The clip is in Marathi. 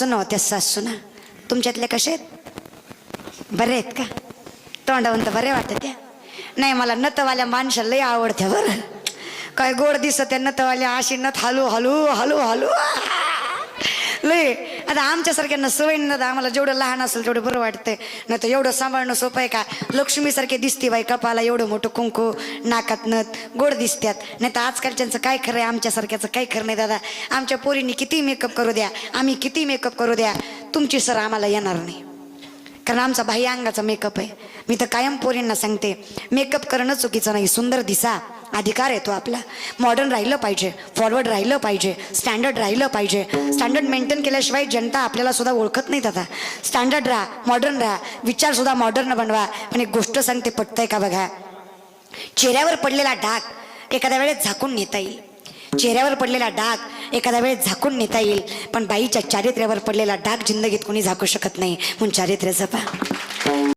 नव्हत्या सासूना तुमच्यातल्या कशा आहेत? बरे आहेत का? तोंडावंत बरे वाटत त्या नाही. मला नतवाल्या माणसाला लय आवडत्या बरं. काय गोड दिसत त्या नतवाल्या, अशी नथ हलू हलू हलू हलू लय. आता आमच्यासारख्यांना सवय नत, आम्हाला जेवढं लहान असेल तेवढं बरं वाटतंय. नाही तर एवढं सांभाळणं सोपं आहे का? लक्ष्मीसारखे दिसते बाई, कपाला एवढं मोठं कुंकू, नाकात नथ, गोड दिसत्यात. नाही तर आजकालच्यांचं काय खरं आहे, आमच्यासारख्याचं काही खरं नाही दादा. आमच्या पोरींनी किती मेकअप करू द्या, आम्ही किती मेकअप करू द्या, तुमची सर आम्हाला येणार नाही. कारण आमचा बाह्य अंगाचा मेकअप आहे. मी तर कायम पोरींना सांगते, मेकअप करणं चुकीचं नाही. सुंदर दिसा, अधिकार आहे तो आपला. मॉडर्न राहिलं पाहिजे, फॉरवर्ड राहिलं पाहिजे, स्टँडर्ड राहिलं पाहिजे. स्टँडर्ड मेंटेन केल्याशिवाय जनता आपल्याला सुद्धा ओळखत नाहीत. आता स्टँडर्ड राहा, मॉडर्न राहा, विचार सुद्धा मॉडर्न बनवा. पण एक गोष्ट सांगते, पटतंय का बघा. चेहऱ्यावर पडलेला डाग एखाद्या वेळेस झाकून नेता येईल. चेहऱ्यावर पडलेला डाग एखाद्या वेळेस झाकून नेता येईल, पण बाईच्या चारित्र्यावर पडलेला डाग जिंदगीत कोणी झाकू शकत नाही. म्हणून चारित्र्य जपा.